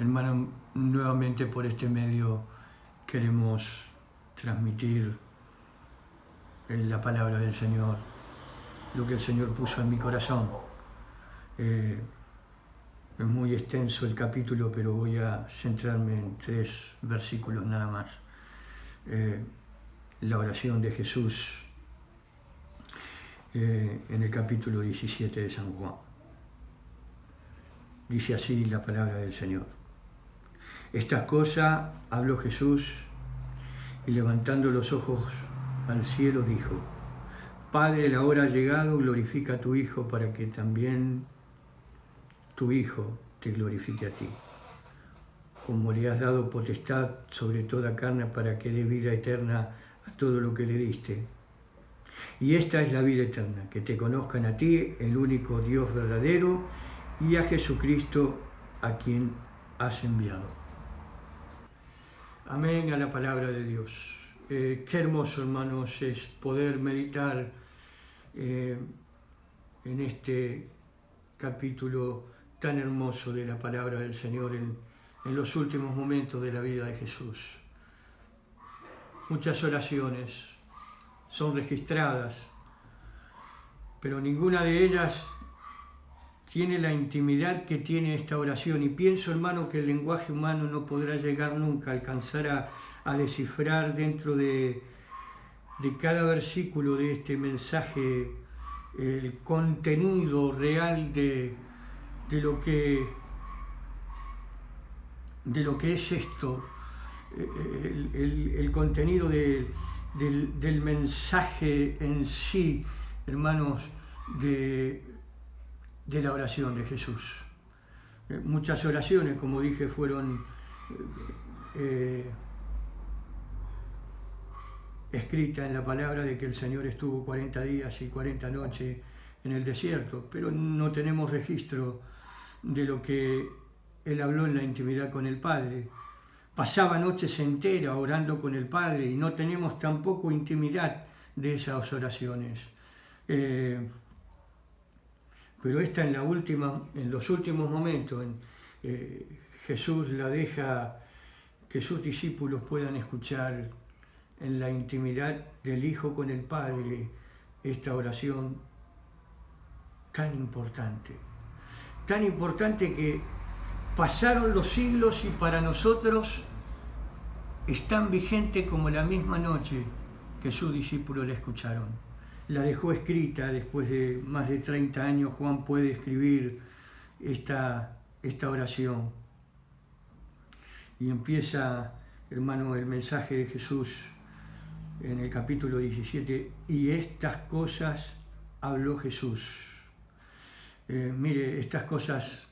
Hermano, nuevamente por este medio queremos transmitir la palabra del Señor, lo que el Señor puso en mi corazón. Es muy extenso el capítulo, pero voy a centrarme en 3 versículos nada más. La oración de Jesús en el capítulo 17 de San Juan. Dice así la palabra del Señor. Estas cosas habló Jesús y levantando los ojos al cielo dijo: Padre, la hora ha llegado, glorifica a tu Hijo para que también tu Hijo te glorifique a ti. Como le has dado potestad sobre toda carne para que dé vida eterna a todo lo que le diste. Y esta es la vida eterna, que te conozcan a ti, el único Dios verdadero, y a Jesucristo a quien has enviado. Amén a la palabra de Dios. Qué hermoso, hermanos, es poder meditar en este capítulo tan hermoso de la palabra del Señor en los últimos momentos de la vida de Jesús. Muchas oraciones son registradas, pero ninguna de ellas tiene la intimidad que tiene esta oración. Y pienso, hermano, que el lenguaje humano no podrá llegar nunca a alcanzar a descifrar dentro de cada versículo de este mensaje el contenido real de lo que es esto, el contenido del mensaje en sí, hermanos, de la oración de Jesús. Muchas oraciones, como dije, fueron escritas en la palabra de que el Señor estuvo 40 días y 40 noches en el desierto, pero no tenemos registro de lo que Él habló en la intimidad con el Padre. Pasaba noches enteras orando con el Padre y no tenemos tampoco intimidad de esas oraciones. Pero esta en los últimos momentos, Jesús la deja que sus discípulos puedan escuchar en la intimidad del Hijo con el Padre esta oración tan importante que pasaron los siglos y para nosotros es tan vigente como la misma noche que sus discípulos la escucharon. La dejó escrita después de más de 30 años. Juan puede escribir esta oración. Y empieza, hermano, el mensaje de Jesús en el capítulo 17. Y estas cosas habló Jesús. Mire, estas cosas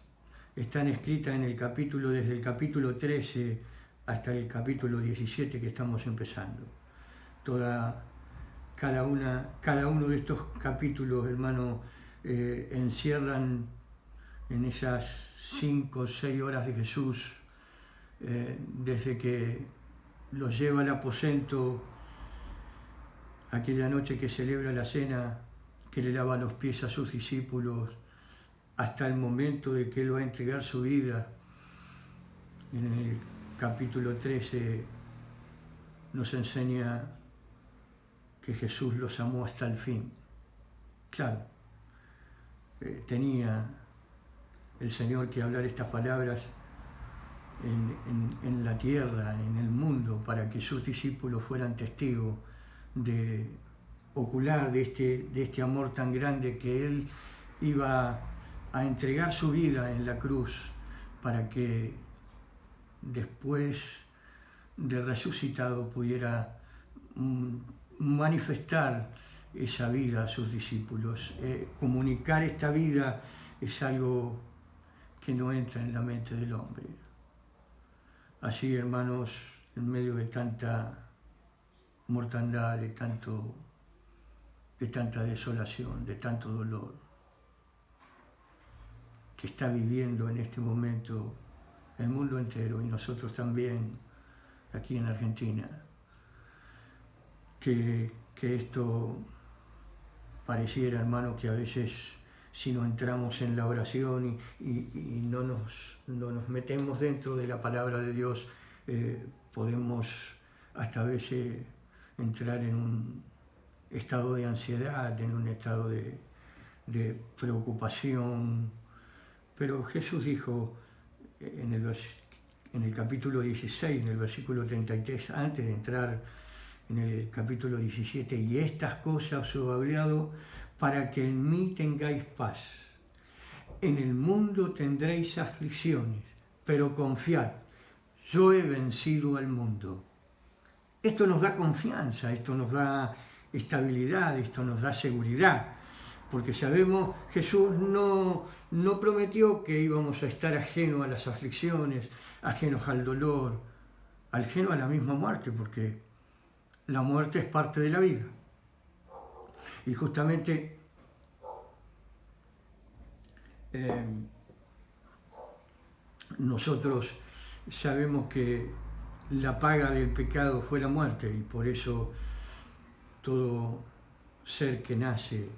están escritas en el capítulo, desde el capítulo 13 hasta el capítulo 17 que estamos empezando. Cada uno de estos capítulos, hermano, encierran en esas 5 o 6 horas de Jesús, desde que los lleva al aposento aquella noche que celebra la cena, que le lava los pies a sus discípulos, hasta el momento de que Él va a entregar su vida. En el capítulo 13 nos enseña que Jesús los amó hasta el fin. Claro, tenía el Señor que hablar estas palabras en la tierra, en el mundo, para que sus discípulos fueran testigos ocular de este amor tan grande, que Él iba a entregar su vida en la cruz para que después de resucitado pudiera manifestar esa vida a sus discípulos. Comunicar esta vida es algo que no entra en la mente del hombre. Así, hermanos, en medio de tanta mortandad, de tanta desolación, de tanto dolor que está viviendo en este momento el mundo entero, y nosotros también aquí en Argentina, que esto pareciera, hermano, que a veces si no entramos en la oración y no nos metemos dentro de la palabra de Dios, podemos hasta a veces entrar en un estado de ansiedad, en un estado de preocupación. Pero Jesús dijo en el capítulo 16, en el versículo 33, antes de entrar en el capítulo 17, y estas cosas os he hablado para que en mí tengáis paz. En el mundo tendréis aflicciones, pero confiad, yo he vencido al mundo. Esto nos da confianza, esto nos da estabilidad, esto nos da seguridad, porque sabemos Jesús no prometió que íbamos a estar ajenos a las aflicciones, ajenos al dolor, ajenos a la misma muerte, porque la muerte es parte de la vida. Y justamente nosotros sabemos que la paga del pecado fue la muerte, y por eso todo ser que nace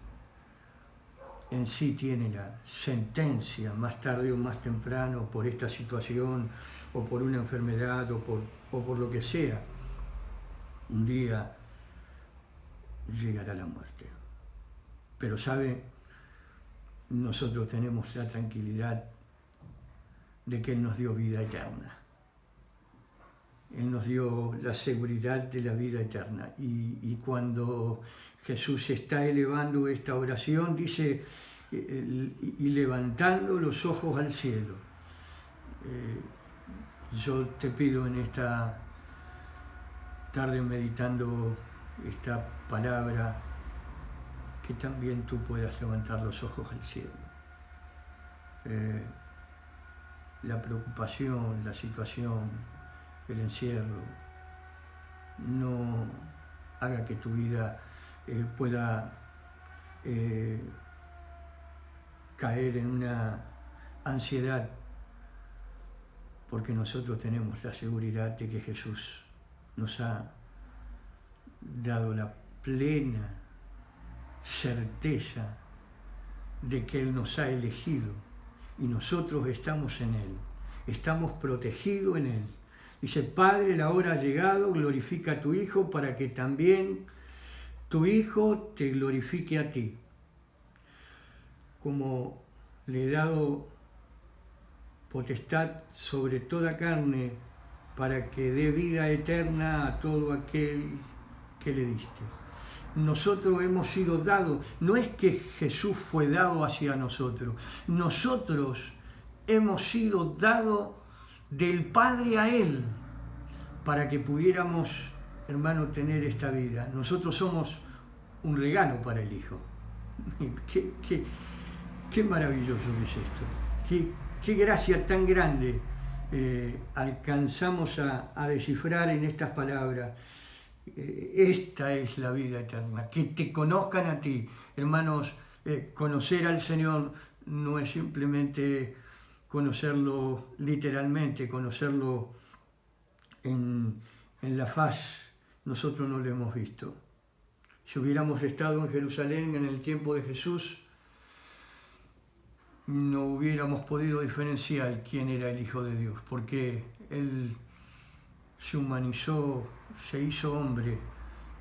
en sí tiene la sentencia, más tarde o más temprano, por esta situación o por una enfermedad o por lo que sea. Un día llegará la muerte. Pero ¿sabe? Nosotros tenemos la tranquilidad de que Él nos dio vida eterna. Él nos dio la seguridad de la vida eterna. Y cuando Jesús está elevando esta oración, dice, y levantando los ojos al cielo. Yo te pido en esta tarde, meditando esta palabra, que también tú puedas levantar los ojos al cielo. La preocupación, la situación, el encierro, no haga que tu vida pueda caer en una ansiedad, porque nosotros tenemos la seguridad de que Jesús nos ha dado la plena certeza de que Él nos ha elegido y nosotros estamos en Él, estamos protegidos en Él. Dice, Padre, la hora ha llegado, glorifica a tu Hijo para que también tu Hijo te glorifique a ti. Como le he dado potestad sobre toda carne para que dé vida eterna a todo aquel que le diste. Nosotros hemos sido dados, no es que Jesús fue dado hacia nosotros, nosotros hemos sido dados del Padre a Él, para que pudiéramos, hermano, tener esta vida. Nosotros somos un regalo para el Hijo. Qué maravilloso que es esto. Qué gracia tan grande alcanzamos a descifrar en estas palabras. Esta es la vida eterna, que te conozcan a ti. Hermanos, conocer al Señor no es simplemente conocerlo literalmente, conocerlo en la faz. Nosotros no lo hemos visto. Si hubiéramos estado en Jerusalén en el tiempo de Jesús, no hubiéramos podido diferenciar quién era el Hijo de Dios, porque Él se humanizó, se hizo hombre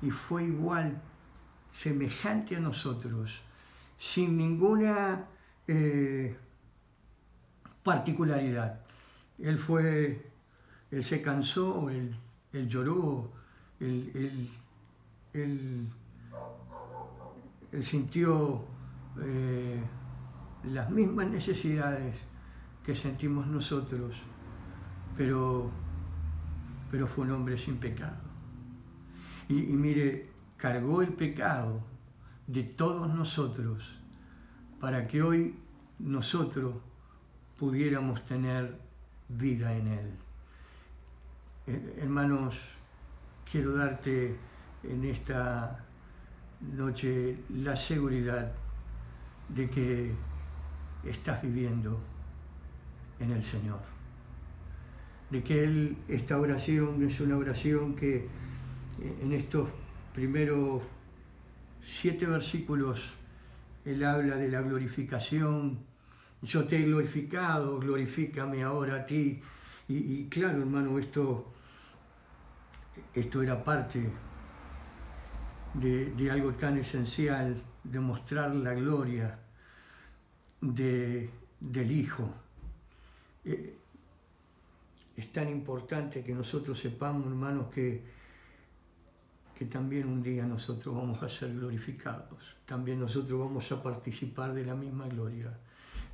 y fue igual, semejante a nosotros, sin ninguna particularidad. Él se cansó, él lloró, él sintió las mismas necesidades que sentimos nosotros, pero fue un hombre sin pecado. Y mire, cargó el pecado de todos nosotros para que hoy nosotros pudiéramos tener vida en Él. Hermanos, quiero darte en esta noche la seguridad de que estás viviendo en el Señor, de que esta oración es una oración que en estos primeros 7 versículos Él habla de la glorificación. Yo te he glorificado, glorifícame ahora a ti. Y claro, hermano, esto era parte de algo tan esencial, de mostrar la gloria del Hijo. Es tan importante que nosotros sepamos, hermanos, que también un día nosotros vamos a ser glorificados, también nosotros vamos a participar de la misma gloria,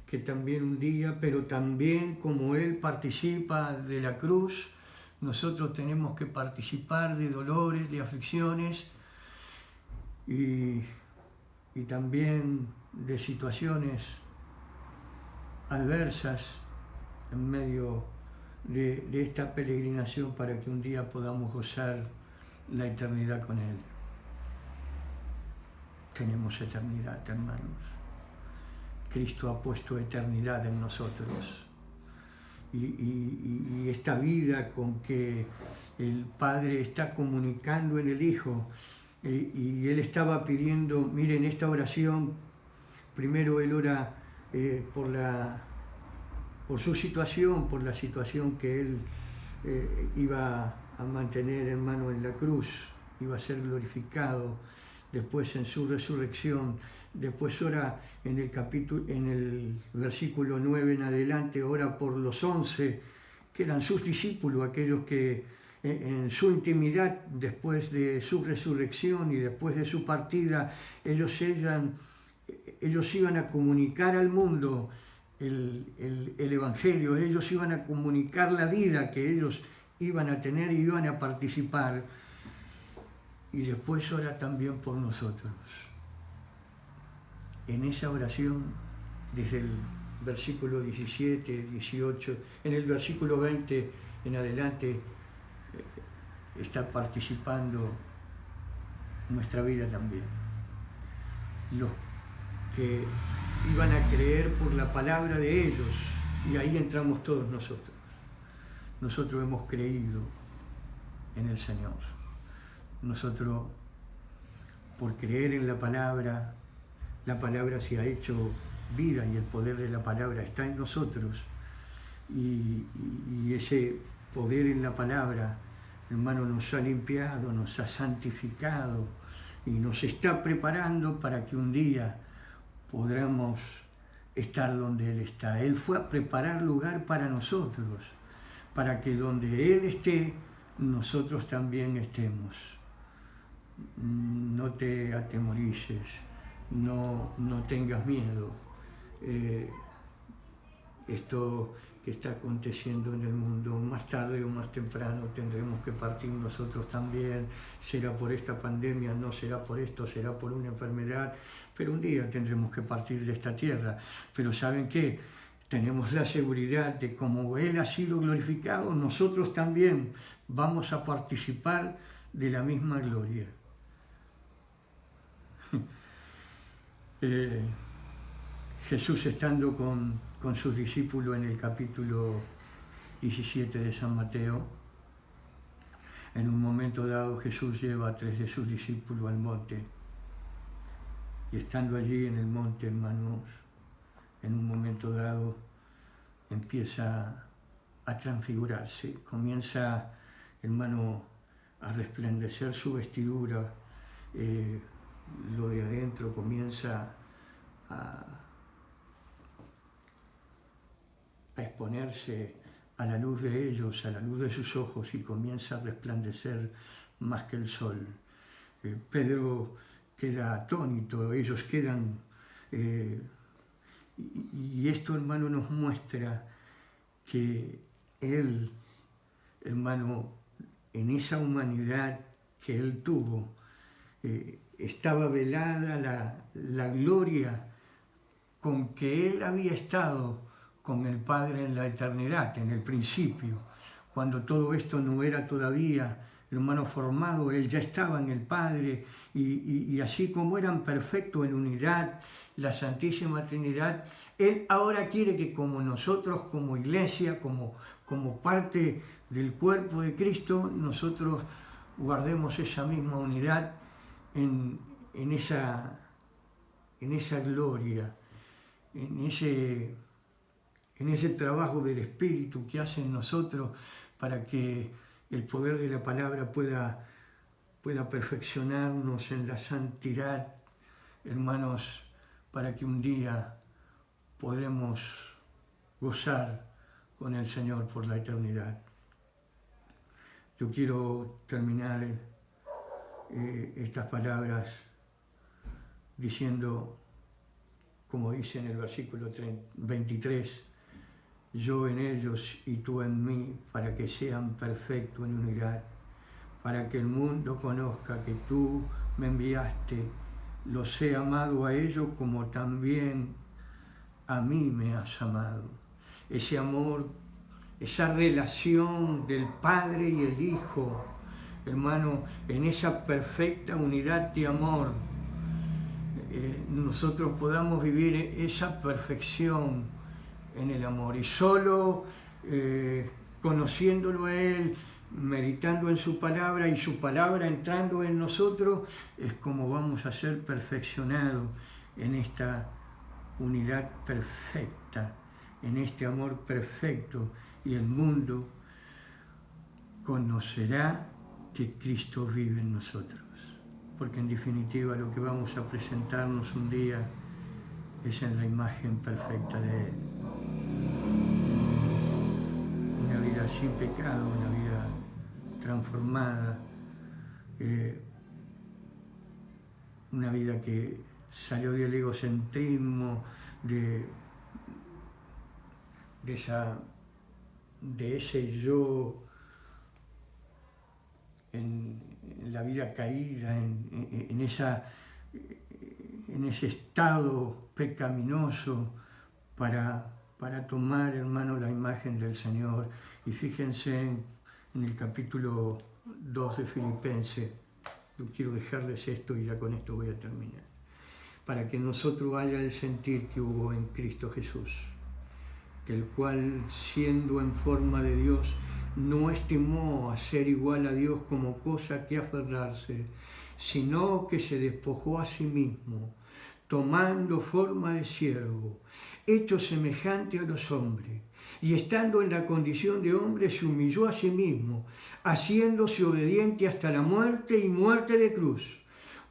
que también un día, pero también como Él participa de la cruz, nosotros tenemos que participar de dolores, de aflicciones y también de situaciones adversas en medio de esta peregrinación para que un día podamos gozar la eternidad con Él. Tenemos eternidad, hermanos. Cristo ha puesto eternidad en nosotros. Y esta vida con que el Padre está comunicando en el Hijo, y Él estaba pidiendo, miren, esta oración, primero Él ora por su situación, por la situación que Él iba a mantener, hermano, en la cruz, iba a ser glorificado, después en su resurrección, después ora en el versículo 9 en adelante, ora por los 11, que eran sus discípulos, aquellos que en su intimidad, después de su resurrección y después de su partida, ellos iban a comunicar al mundo el Evangelio, ellos iban a comunicar la vida que ellos iban a tener y iban a participar. Y después ora también por nosotros. En esa oración, desde el versículo 17, 18, en el versículo 20 en adelante, está participando nuestra vida también. Los que iban a creer por la palabra de ellos, y ahí entramos todos nosotros. Nosotros hemos creído en el Señor. Nosotros, por creer en la palabra se ha hecho vida y el poder de la palabra está en nosotros. Y ese poder en la palabra, hermano, nos ha limpiado, nos ha santificado y nos está preparando para que un día podamos estar donde Él está. Él fue a preparar lugar para nosotros, para que donde Él esté, nosotros también estemos. No te atemorices, no tengas miedo. Esto que está aconteciendo en el mundo, más tarde o más temprano tendremos que partir nosotros también. Será por esta pandemia, no será por esto, será por una enfermedad, pero un día tendremos que partir de esta tierra. Pero ¿saben qué? Tenemos la seguridad de como Él ha sido glorificado, nosotros también vamos a participar de la misma gloria. Jesús, estando con sus discípulos en el capítulo 17 de San Mateo, en un momento dado Jesús lleva a 3 de sus discípulos al monte, y estando allí en el monte, hermanos, en un momento dado empieza a transfigurarse, comienza, hermano, a resplandecer su vestidura, lo de adentro comienza a exponerse a la luz de ellos, a la luz de sus ojos, y comienza a resplandecer más que el sol. Pedro queda atónito, ellos quedan... y esto, hermano, nos muestra que Él, hermano, en esa humanidad que Él tuvo, estaba velada la gloria con que Él había estado con el Padre en la eternidad, en el principio, cuando todo esto no era todavía, hermano, formado. Él ya estaba en el Padre, y así como eran perfectos en unidad, la Santísima Trinidad, Él ahora quiere que como nosotros, como iglesia, como parte del cuerpo de Cristo, nosotros guardemos esa misma unidad en esa en esa gloria, en ese trabajo del Espíritu que hace en nosotros para que el poder de la palabra pueda perfeccionarnos en la santidad, hermanos, para que un día podremos gozar con el Señor por la eternidad. Yo quiero terminar estas palabras diciendo, como dice en el versículo 23, yo en ellos y tú en mí, para que sean perfectos en unidad, para que el mundo conozca que tú me enviaste, los he amado a ellos como también a mí me has amado. Ese amor, esa relación del Padre y el Hijo, hermano, en esa perfecta unidad de amor, nosotros podamos vivir esa perfección en el amor. Y solo conociéndolo a Él, meditando en su palabra y su palabra entrando en nosotros, es como vamos a ser perfeccionados en esta unidad perfecta, en este amor perfecto, y el mundo conocerá que Cristo vive en nosotros. Porque en definitiva lo que vamos a presentarnos un día es en la imagen perfecta de Él. Una vida sin pecado, una vida transformada, una vida que salió del egocentrismo, de ese yo en la vida caída, en ese estado pecaminoso, para tomar, hermano, la imagen del Señor. Y fíjense en el capítulo 2 de Filipenses, yo quiero dejarles esto y ya con esto voy a terminar, para que nosotros haya el sentir que hubo en Cristo Jesús, que el cual, siendo en forma de Dios, no estimó a ser igual a Dios como cosa que aferrarse, sino que se despojó a sí mismo, tomando forma de siervo, hecho semejante a los hombres, y estando en la condición de hombre se humilló a sí mismo, haciéndose obediente hasta la muerte y muerte de cruz,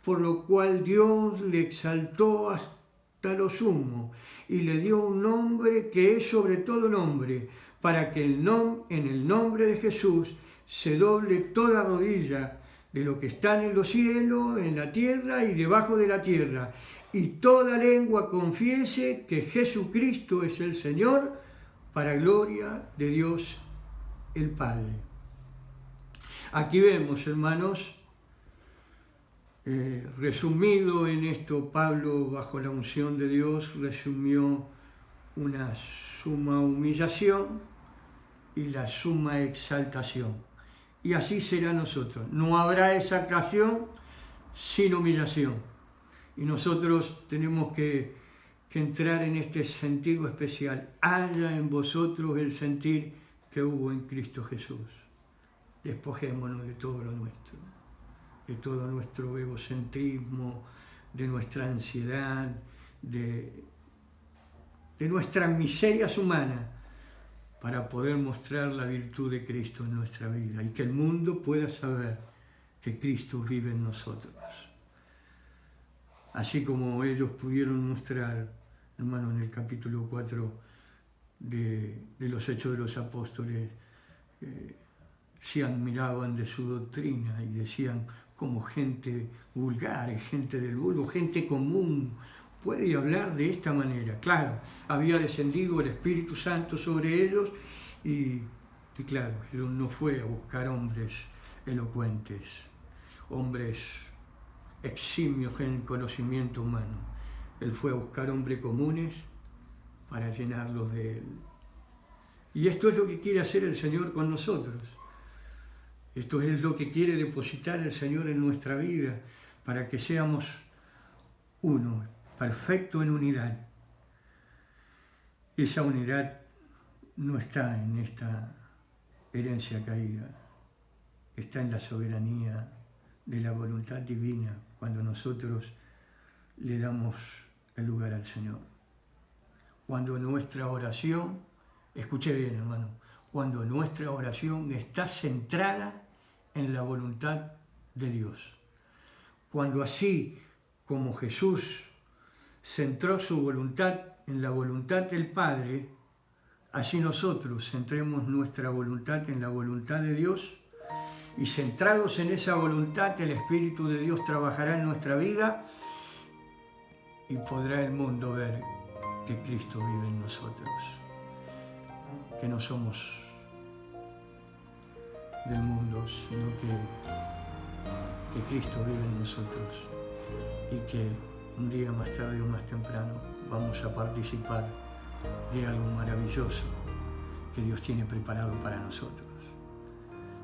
por lo cual Dios le exaltó hasta lo sumo y le dio un nombre que es sobre todo nombre, para que en el nombre de Jesús se doble toda rodilla de lo que están en los cielos, en la tierra y debajo de la tierra, y toda lengua confiese que Jesucristo es el Señor, para gloria de Dios el Padre. Aquí vemos, hermanos, resumido en esto, Pablo, bajo la unción de Dios, resumió una suma humillación y la suma exaltación. Y así será nosotros. No habrá exaltación sin humillación. Y nosotros tenemos que entrar en este sentido especial. Haya en vosotros el sentir que hubo en Cristo Jesús. Despojémonos de todo lo nuestro, de todo nuestro egocentrismo, de nuestra ansiedad, de nuestras miserias humanas, para poder mostrar la virtud de Cristo en nuestra vida y que el mundo pueda saber que Cristo vive en nosotros. Así como ellos pudieron mostrar, hermano, en el capítulo 4 de los Hechos de los Apóstoles, se admiraban de su doctrina y decían como gente vulgar, gente del vulgo, gente común, puede hablar de esta manera. Claro, había descendido el Espíritu Santo sobre ellos y claro, no fue a buscar hombres elocuentes, hombres eximios en conocimiento humano. Él fue a buscar hombres comunes para llenarlos de Él. Y esto es lo que quiere hacer el Señor con nosotros. Esto es lo que quiere depositar el Señor en nuestra vida, para que seamos uno, perfecto en unidad. Esa unidad no está en esta herencia caída, está en la soberanía de la voluntad divina, cuando nosotros le damos el lugar al Señor. Cuando nuestra oración, escuche bien hermano, cuando nuestra oración está centrada en la voluntad de Dios. Cuando así como Jesús centró su voluntad en la voluntad del Padre, así nosotros centremos nuestra voluntad en la voluntad de Dios y centrados en esa voluntad el Espíritu de Dios trabajará en nuestra vida y podrá el mundo ver que Cristo vive en nosotros, que no somos del mundo, sino que Cristo vive en nosotros y que un día más tarde o más temprano vamos a participar de algo maravilloso que Dios tiene preparado para nosotros.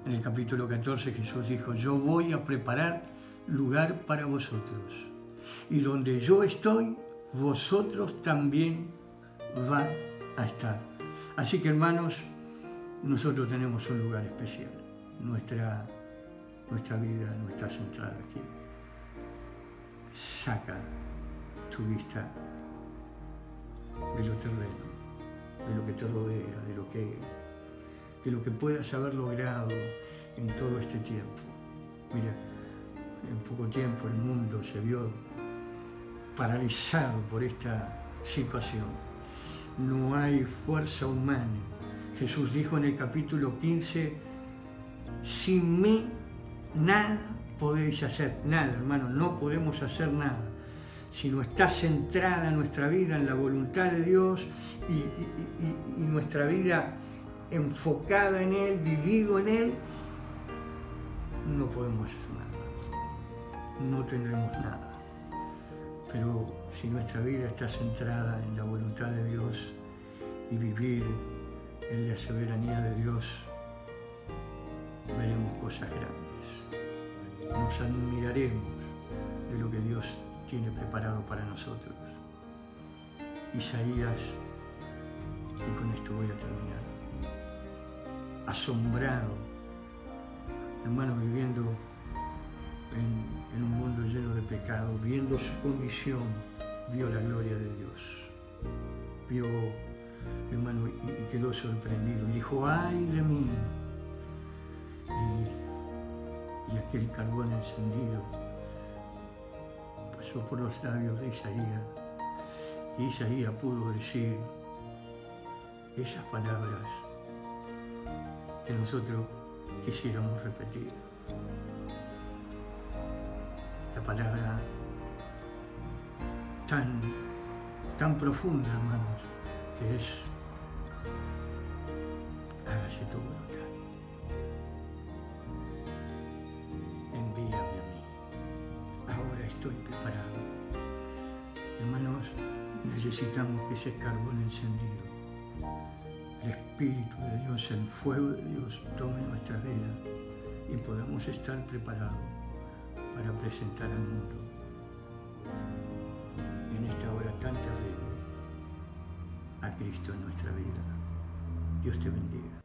En el capítulo 14 Jesús dijo, yo voy a preparar lugar para vosotros y donde yo estoy, vosotros también van a estar. Así que hermanos, nosotros tenemos un lugar especial. Nuestra vida no está centrada aquí. Saca tu vista de lo terreno, de lo que te rodea, de lo que puedas haber logrado en todo este tiempo. Mira, en poco tiempo el mundo se vio paralizado por esta situación. No hay fuerza humana. Jesús dijo en el capítulo 15, sin mí nada podéis hacer. Nada, hermano, no podemos hacer nada. Si no está centrada nuestra vida en la voluntad de Dios y nuestra vida enfocada en Él, vivido en Él, no podemos hacer nada. No tendremos nada. Pero si nuestra vida está centrada en la voluntad de Dios y vivir en la soberanía de Dios, veremos cosas grandes. Nos admiraremos de lo que Dios tiene preparado para nosotros. Isaías, y con esto voy a terminar, asombrado, hermano, viviendo en un mundo lleno de pecado, viendo su condición, vio la gloria de Dios. Vio, hermano, y quedó sorprendido. Y dijo, ¡ay de mí! Y aquel carbón encendido pasó por los labios de Isaías. Y Isaías pudo decir esas palabras que nosotros quisiéramos repetir. La palabra tan profunda, hermanos, que es hágase tu voluntad. Envíame a mí. Ahora estoy preparado. Hermanos, necesitamos que ese carbón encendido, el Espíritu de Dios, el fuego de Dios, tome nuestras vidas y podamos estar preparados para presentar al mundo en esta hora tan terrible a Cristo en nuestra vida. Dios te bendiga.